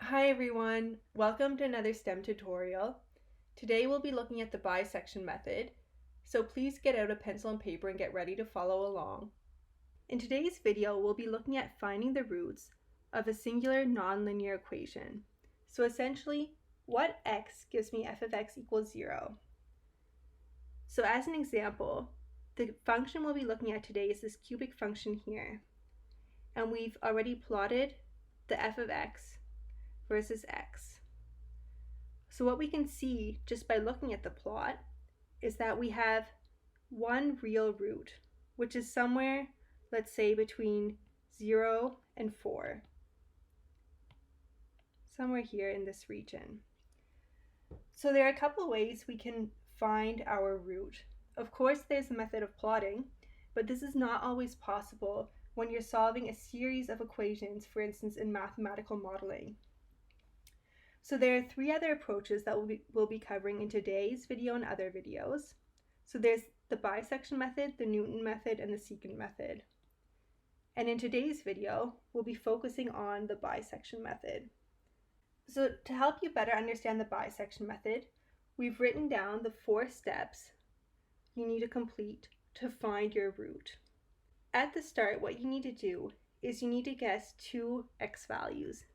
Hi everyone, welcome to another STEM tutorial. Today we'll be looking at the bisection method, so please get out a pencil and paper and get ready to follow along. In today's video, we'll be looking at finding the roots of a singular nonlinear equation. So essentially, what x gives me f of x equals 0? So as an example, the function we'll be looking at today is this cubic function here. And we've already plotted the f of x versus x. So what we can see just by looking at the plot is that we have one real root, which is somewhere, let's say, between 0 and 4. Somewhere here in this region. So there are a couple ways we can find our root. Of course, there's a method of plotting, but this is not always possible when you're solving a series of equations, for instance, in mathematical modeling. So there are three other approaches that we'll be covering in today's video and other videos. So there's the bisection method, the Newton method, and the secant method. And in today's video, we'll be focusing on the bisection method. So to help you better understand the bisection method, we've written down the 4 steps you need to complete to find your root. At the start, what you need to do is you need to guess 2 x values.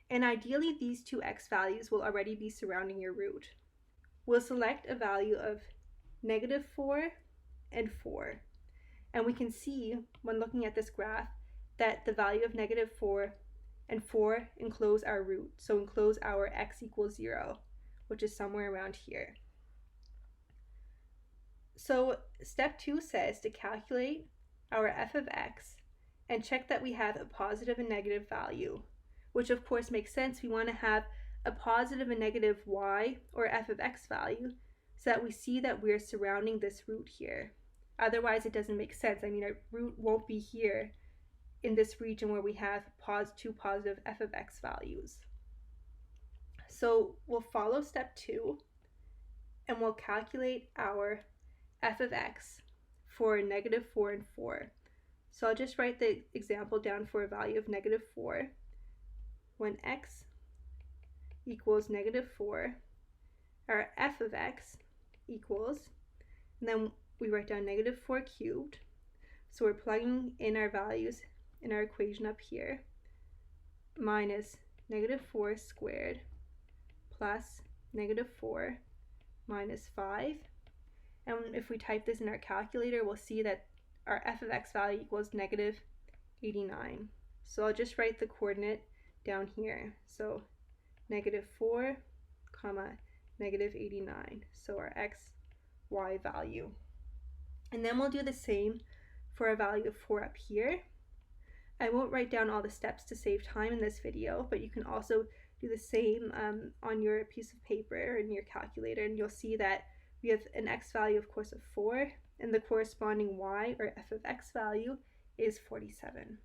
And ideally, these 2 x values will already be surrounding your root. We'll select a value of -4 and 4. And we can see, when looking at this graph, that the value of -4 and 4 enclose our root. So enclose our x equals 0, which is somewhere around here. So step 2 says to calculate our f of x and check that we have a positive and negative value, which of course makes sense. We want to have a positive and negative y or f of x value so that we see that we're surrounding this root here. Otherwise, it doesn't make sense. I mean, our root won't be here in this region where we have 2 positive f of x values. So we'll follow step 2 and we'll calculate our f of x for -4 and 4. So I'll just write the example down for a value of -4. When x equals -4, our f of x equals, and then we write down -4 cubed. So we're plugging in our values in our equation up here, minus -4 squared plus -4 minus 5. And if we type this in our calculator, we'll see that our f of x value equals -89. So I'll just write the coordinate down here. So -4, -89. So our x, y value. And then we'll do the same for a value of 4 up here. I won't write down all the steps to save time in this video, but you can also do the same on your piece of paper or in your calculator, and you'll see that we have an x value, of course, of 4, and the corresponding y or f of x value is 47.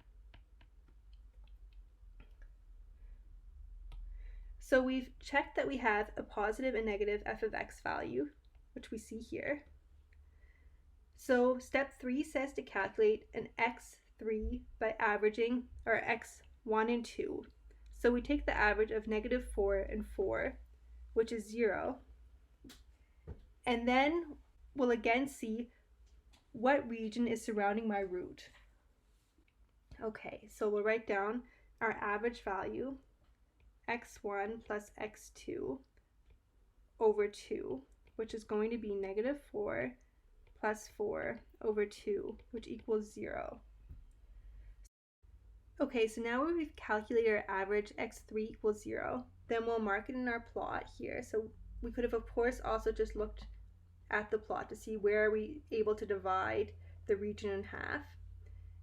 So we've checked that we have a positive and negative f of x value, which we see here. So step 3 says to calculate an x3 by averaging our x1 and 2. So we take the average of -4 and 4, which is 0, and then we'll again see what region is surrounding my root. Okay, so we'll write down our average value, x1 plus x2 over 2, which is going to be -4 plus 4 over 2, which equals 0. Okay, so now we've calculated our average x3 equals 0, then we'll mark it in our plot here. So we could have, of course, also just looked at the plot to see where are we able to divide the region in half.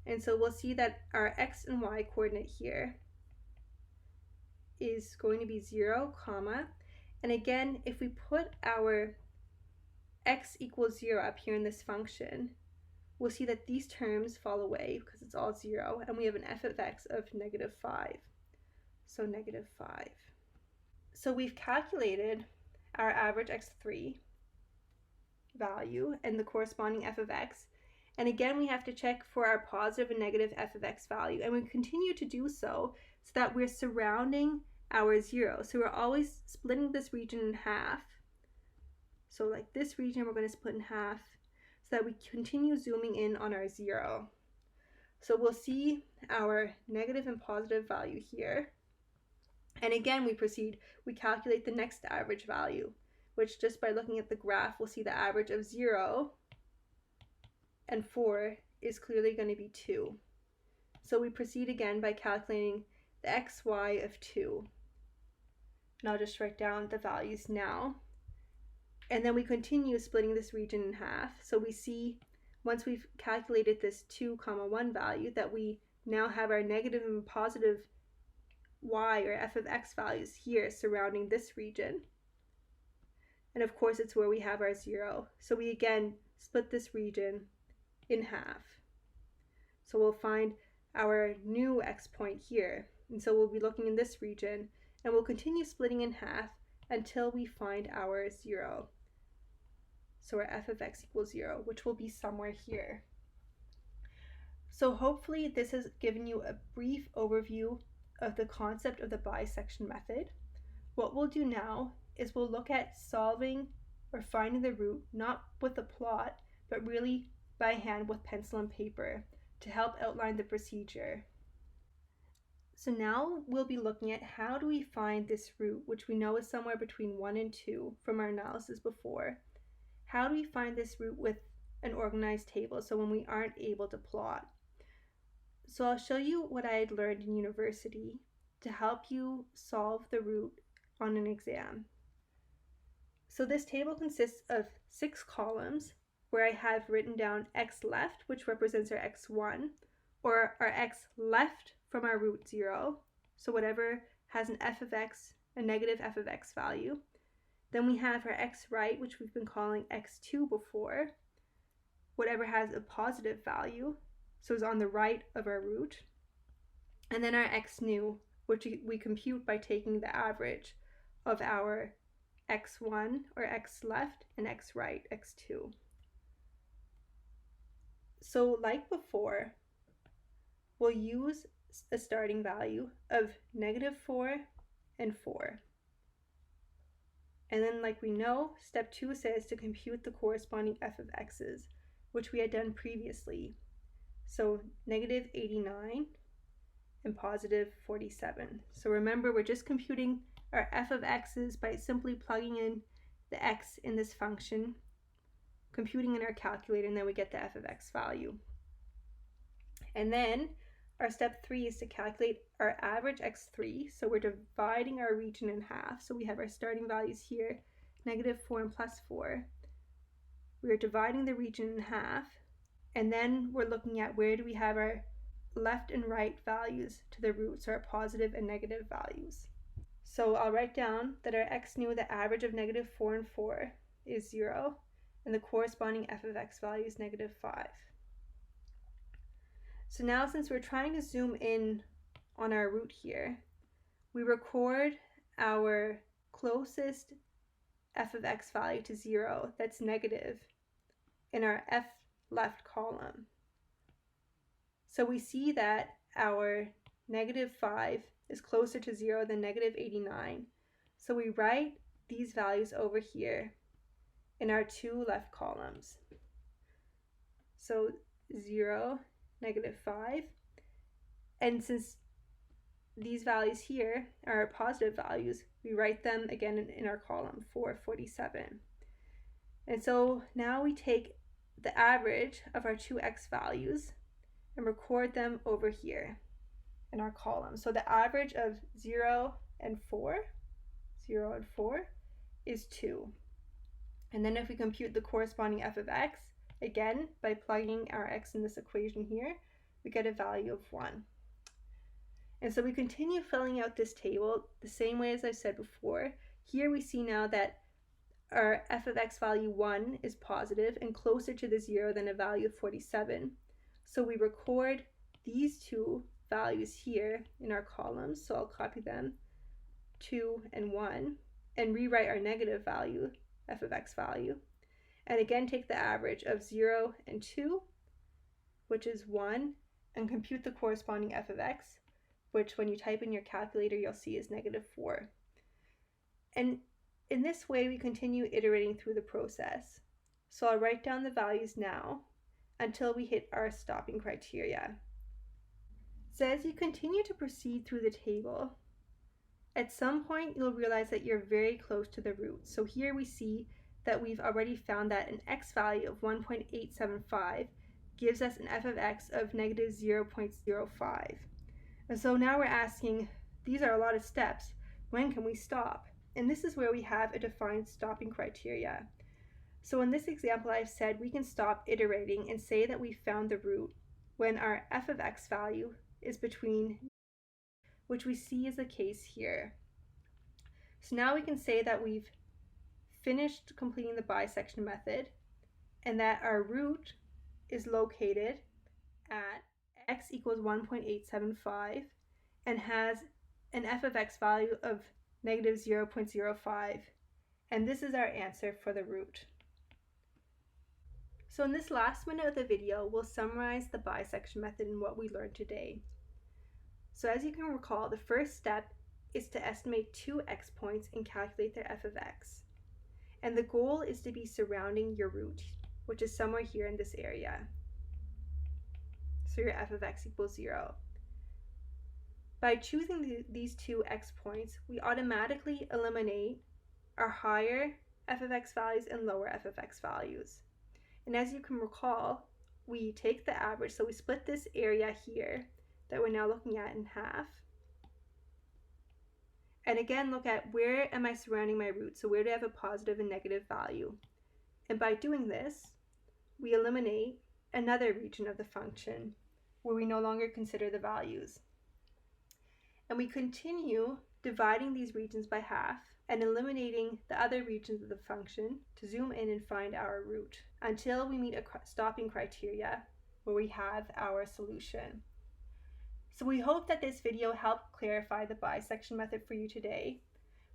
And so we'll see that our x and y coordinate here is going to be 0, and again, if we put our x equals 0 up here in this function, we'll see that these terms fall away because it's all 0, and we have an f of x of -5. So -5. So we've calculated our average x3 value and the corresponding f of x. And again, we have to check for our positive and negative f of x value. And we continue to do so that we're surrounding our 0. So we're always splitting this region in half. So like this region we're going to split in half so that we continue zooming in on our 0. So we'll see our negative and positive value here. And again, we calculate the next average value, which just by looking at the graph, we'll see the average of 0 and 4 is clearly going to be 2. So we proceed again by calculating the xy of 2. And I'll just write down the values now. And then we continue splitting this region in half. So we see, once we've calculated this 2, 1 value, that we now have our negative and positive y or f of x values here surrounding this region. And of course it's where we have our 0. So we again split this region in half. So we'll find our new x point here. And so we'll be looking in this region and we'll continue splitting in half until we find our 0. So our f of x equals 0, which will be somewhere here. So hopefully this has given you a brief overview of the concept of the bisection method. What we'll do now is we'll look at solving or finding the root, not with a plot, but really by hand with pencil and paper to help outline the procedure. So now we'll be looking at how do we find this root, which we know is somewhere between 1 and 2 from our analysis before. How do we find this root with an organized table, so when we aren't able to plot? So I'll show you what I had learned in university to help you solve the root on an exam. So this table consists of 6 columns where I have written down x left, which represents our x1, or our x left from our root 0, so whatever has an f of x, a negative f of x value. Then we have our x right, which we've been calling x2 before, whatever has a positive value, so is on the right of our root. And then our x new, which we compute by taking the average of our x1 or x left and x right, x2. So like before, we'll use a starting value of -4 and 4. And then like we know, step 2 says to compute the corresponding f of x's, which we had done previously. So -89 and +47. So remember, we're just computing our f of x's by simply plugging in the x in this function, computing in our calculator, and then we get the f of x value. And then our step 3 is to calculate our average x3. So we're dividing our region in half. So we have our starting values here, -4 and +4. We are dividing the region in half. And then we're looking at where do we have our left and right values to the root, so our positive and negative values. So I'll write down that our x new, the average of -4 and 4 is 0, and the corresponding f of x value is -5. So now, since we're trying to zoom in on our root here, we record our closest f of x value to 0 that's negative in our f left column. So we see that our -5 is closer to 0 than -89. So we write these values over here in our 2 left columns. So 0, -5. And since these values here are positive values, we write them again in our column 4, 47. And so now we take the average of our 2x values and record them over here in our column. So the average of 0 and 4 is 2. And then if we compute the corresponding f of x, again, by plugging our x in this equation here, we get a value of 1. And so we continue filling out this table the same way as I said before. Here we see now that our f of x value 1 is positive and closer to the 0 than a value of 47. So we record these 2 values here in our columns. So I'll copy them, 2 and 1, and rewrite our negative value, f of x value. And again, take the average of 0 and 2, which is 1, and compute the corresponding f of x, which when you type in your calculator, you'll see is -4. And in this way, we continue iterating through the process. So I'll write down the values now until we hit our stopping criteria. So as you continue to proceed through the table, at some point you'll realize that you're very close to the root. So here we see that we've already found that an x value of 1.875 gives us an f of x of -0.05. And so now we're asking, these are a lot of steps, when can we stop? And this is where we have a defined stopping criteria. So in this example, I've said we can stop iterating and say that we found the root when our f of x value is between, which we see is the case here. So now we can say that we've finished completing the bisection method and that our root is located at x equals 1.875 and has an f of x value of -0.05, and this is our answer for the root. So in this last minute of the video, we'll summarize the bisection method and what we learned today. So as you can recall, the first step is to estimate two x points and calculate their f of x. And the goal is to be surrounding your root, which is somewhere here in this area. So your f of x equals 0. By choosing these two x points, we automatically eliminate our higher f of x values and lower f of x values. And as you can recall, we take the average, so we split this area here that we're now looking at in half. And again, look at where am I surrounding my root, so where do I have a positive and negative value? And by doing this, we eliminate another region of the function where we no longer consider the values. And we continue dividing these regions by half and eliminating the other regions of the function to zoom in and find our root until we meet a stopping criteria where we have our solution. So we hope that this video helped clarify the bisection method for you today.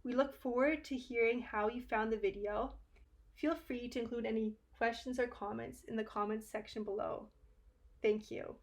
We look forward to hearing how you found the video. Feel free to include any questions or comments in the comments section below. Thank you.